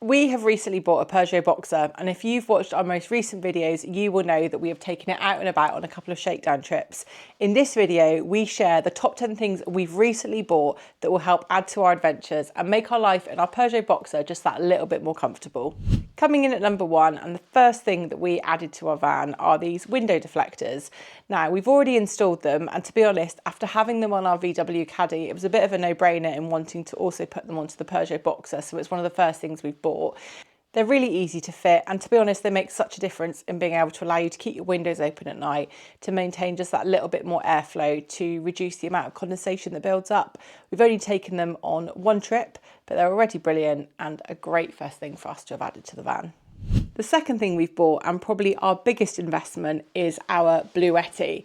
We have recently bought a Peugeot Boxer, and if you've watched our most recent videos, you will know that we have taken it out and about on a couple of shakedown trips. In this video, we share the top 10 things we've recently bought that will help add to our adventures and make our life in our Peugeot Boxer just that little bit more comfortable. Coming in at number 1, and the first thing that we added to our van are these window deflectors. Now, we've already installed them, and to be honest, after having them on our VW Caddy, it was a bit of a no-brainer in wanting to also put them onto the Peugeot Boxer, so it's one of the first things we've bought. They're really easy to fit, and to be honest, they make such a difference in being able to allow you to keep your windows open at night, to maintain just that little bit more airflow, to reduce the amount of condensation that builds up. We've only taken them on one trip, but they're already brilliant and a great first thing for us to have added to the van. The second thing we've bought, and probably our biggest investment, is our Bluetti.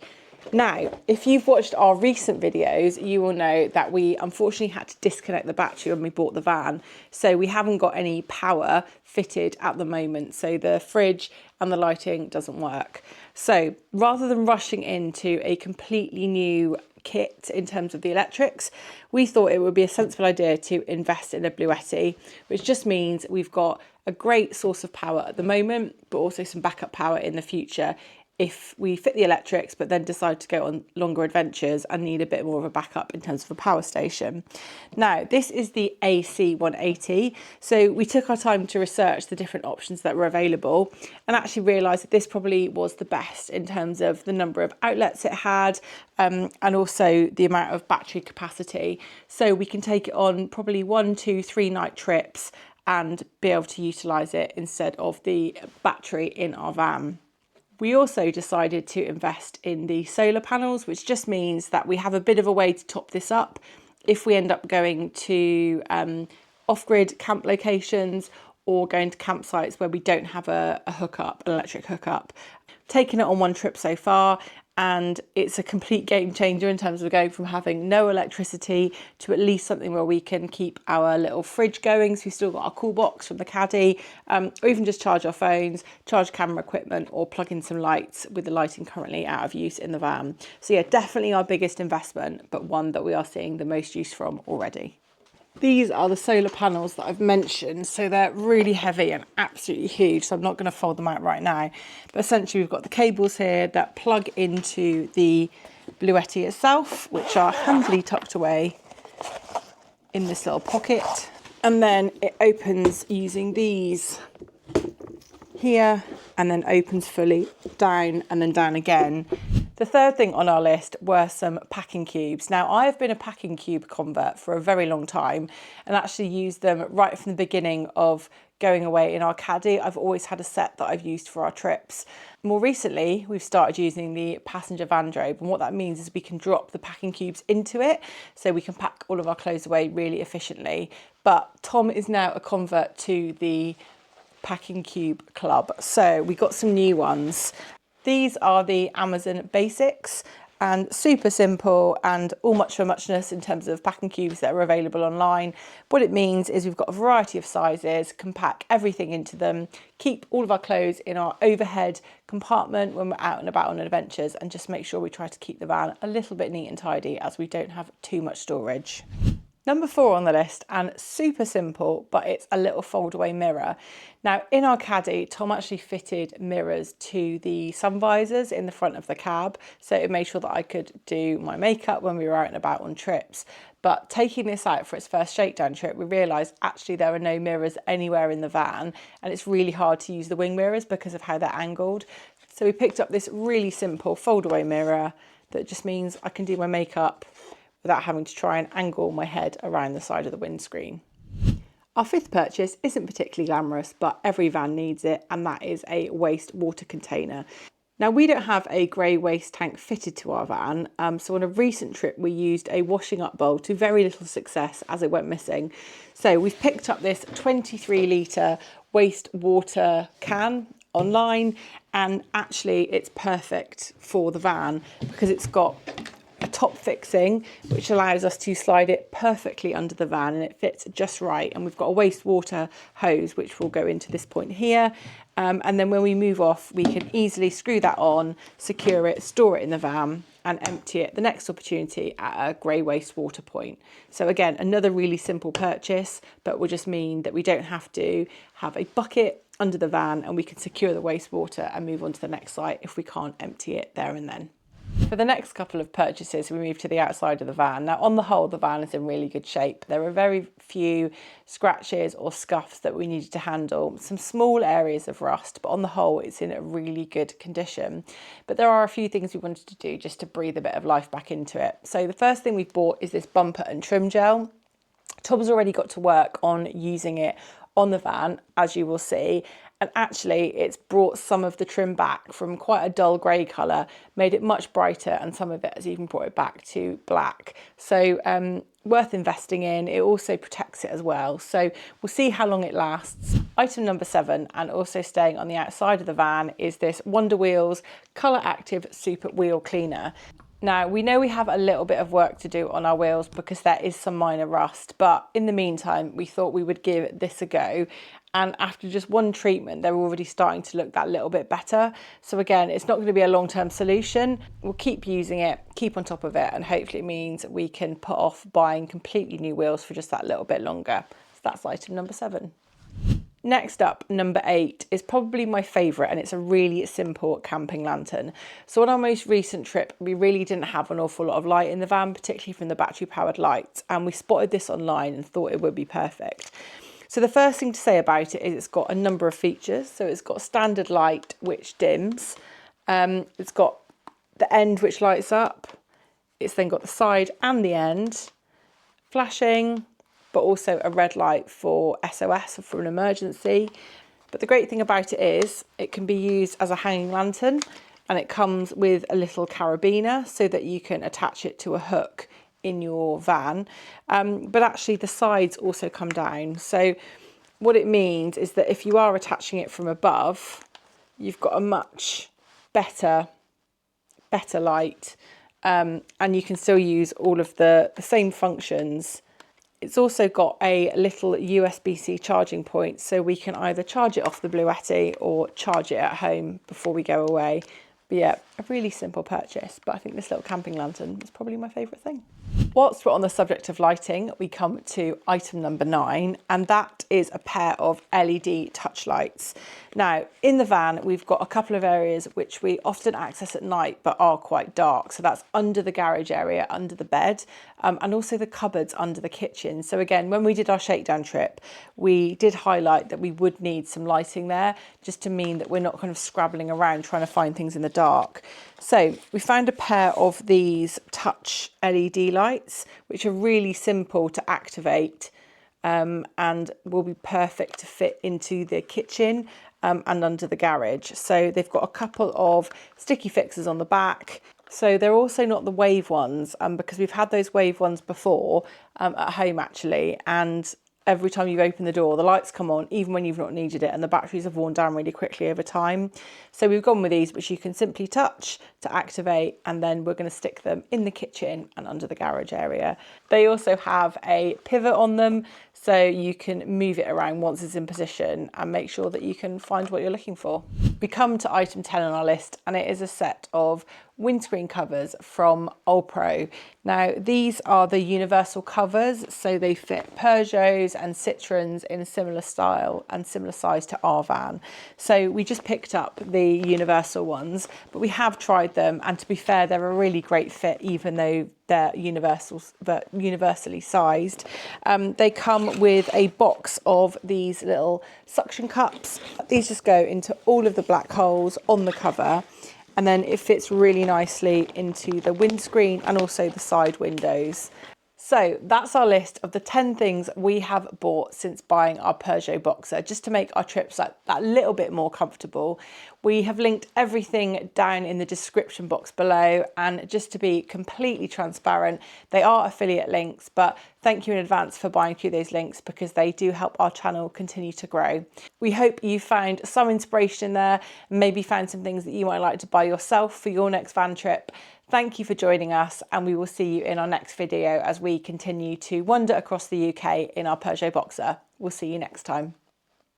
Now, if you've watched our recent videos, you will know that we unfortunately had to disconnect the battery when we bought the van. So we haven't got any power fitted at the moment. So the fridge and the lighting doesn't work. So rather than rushing into a completely new kit in terms of the electrics, we thought it would be a sensible idea to invest in a Bluetti, which just means we've got a great source of power at the moment, but also some backup power in the future if we fit the electrics but then decide to go on longer adventures and need a bit more of a backup in terms of a power station. Now, this is the AC180, so we took our time to research the different options that were available and actually realised that this probably was the best in terms of the number of outlets it had and also the amount of battery capacity. So we can take it on probably 1, 2, 3 night trips and be able to utilise it instead of the battery in our van. We also decided to invest in the solar panels, which just means that we have a bit of a way to top this up if we end up going to off-grid camp locations or going to campsites where we don't have a hookup, an electric hookup. Taken it on one trip so far, and it's a complete game changer in terms of going from having no electricity to at least something where we can keep our little fridge going, so we've still got our cool box from the Caddy, or even just charge our phones, charge camera equipment, or plug in some lights with the lighting currently out of use in the van. So yeah, definitely our biggest investment, but one that we are seeing the most use from already. These are the solar panels that I've mentioned, so they're really heavy and absolutely huge, so I'm not going to fold them out right now. But essentially we've got the cables here that plug into the Bluetti itself, which are handily tucked away in this little pocket. And then it opens using these here, and then opens fully down and then down again. The third thing on our list were some packing cubes. Now, I have been a packing cube convert for a very long time and actually used them right from the beginning of going away in our Caddy. I've always had a set that I've used for our trips. More recently, we've started using the passenger wardrobe, and what that means is we can drop the packing cubes into it so we can pack all of our clothes away really efficiently. But Tom is now a convert to the packing cube club, so we got some new ones. These are the Amazon Basics, and super simple and all much for muchness in terms of packing cubes that are available online. What it means is we've got a variety of sizes, can pack everything into them, keep all of our clothes in our overhead compartment when we're out and about on adventures, and just make sure we try to keep the van a little bit neat and tidy as we don't have too much storage. Number 4 on the list, and super simple, but it's a little fold-away mirror. Now, in our Caddy, Tom actually fitted mirrors to the sun visors in the front of the cab, so it made sure that I could do my makeup when we were out and about on trips. But taking this out for its first shakedown trip, we realised actually there are no mirrors anywhere in the van, and it's really hard to use the wing mirrors because of how they're angled. So we picked up this really simple fold-away mirror that just means I can do my makeup without having to try and angle my head around the side of the windscreen. Our fifth purchase isn't particularly glamorous, but every van needs it, and that is a waste water container. Now, we don't have a grey waste tank fitted to our van, so on a recent trip we used a washing up bowl to very little success as it went missing. So we've picked up this 23 litre waste water can online, and actually it's perfect for the van because it's got a top fixing, which allows us to slide it perfectly under the van, and it fits just right. And we've got a wastewater hose, which will go into this point here. And then when we move off, we can easily screw that on, secure it, store it in the van, and empty it the next opportunity at a grey wastewater point. So again, another really simple purchase, but will just mean that we don't have to have a bucket under the van, and we can secure the wastewater and move on to the next site if we can't empty it there and then. For the next couple of purchases, we move to the outside of the van. Now, on the whole, the van is in really good shape. There are very few scratches or scuffs that we needed to handle, some small areas of rust, but on the whole, it's in a really good condition. But there are a few things we wanted to do just to breathe a bit of life back into it. So the first thing we've bought is this bumper and trim gel. Tom's already got to work on using it on the van, as you will see, and actually it's brought some of the trim back from quite a dull grey colour, made it much brighter, and some of it has even brought it back to black. So worth investing in. It also protects it as well, so we'll see how long it lasts. Item number 7, and also staying on the outside of the van, is this Wonder Wheels Colour Active Super Wheel Cleaner. Now, we know we have a little bit of work to do on our wheels because there is some minor rust, but in the meantime, we thought we would give this a go. And after just one treatment, they're already starting to look that little bit better. So again, it's not going to be a long-term solution. We'll keep using it, keep on top of it, and hopefully it means we can put off buying completely new wheels for just that little bit longer. So that's item number 7. Next up, number 8, is probably my favourite, and it's a really simple camping lantern. So on our most recent trip, we really didn't have an awful lot of light in the van, particularly from the battery powered lights, and we spotted this online and thought it would be perfect. So the first thing to say about it is it's got a number of features. So it's got standard light, which dims. It's got the end, which lights up. It's then got the side and the end, flashing, but also a red light for SOS, for an emergency. But the great thing about it is it can be used as a hanging lantern, and it comes with a little carabiner so that you can attach it to a hook in your van. But actually the sides also come down. So what it means is that if you are attaching it from above, you've got a much better light, and you can still use all of the same functions. It's also got a little USB-C charging point, so we can either charge it off the Bluetti or charge it at home before we go away. But yeah, a really simple purchase, but I think this little camping lantern is probably my favourite thing. Whilst we're on the subject of lighting, we come to item number 9, and that is a pair of LED touch lights. Now, in the van, we've got a couple of areas which we often access at night but are quite dark. So that's under the garage area, under the bed, and also the cupboards under the kitchen. So again, when we did our shakedown trip, we did highlight that we would need some lighting there, just to mean that we're not kind of scrabbling around trying to find things in the dark. So we found a pair of these touch LED lights, which are really simple to activate, and will be perfect to fit into the kitchen and under the garage. So they've got a couple of sticky fixes on the back. So they're also not the wave ones, because we've had those wave ones before at home actually, and every time you open the door, the lights come on, even when you've not needed it, and the batteries have worn down really quickly over time. So we've gone with these, which you can simply touch to activate, and then we're going to stick them in the kitchen and under the garage area. They also have a pivot on them, so you can move it around once it's in position and make sure that you can find what you're looking for. We come to item 10 on our list, and it is a set of windscreen covers from OLPRO. Now, these are the universal covers, so they fit Peugeots and Citroens in a similar style and similar size to our van. So we just picked up the universal ones, but we have tried them, and to be fair, they're a really great fit, even though they're universally sized. They come with a box of these little suction cups. These just go into all of the black holes on the cover, and then it fits really nicely into the windscreen and also the side windows. So that's our list of the 10 things we have bought since buying our Peugeot Boxer, just to make our trips that little bit more comfortable. We have linked everything down in the description box below, and just to be completely transparent, they are affiliate links, but thank you in advance for buying through those links because they do help our channel continue to grow. We hope you found some inspiration there, maybe found some things that you might like to buy yourself for your next van trip. Thank you for joining us, and we will see you in our next video as we continue to wander across the UK in our Peugeot Boxer. We'll see you next time.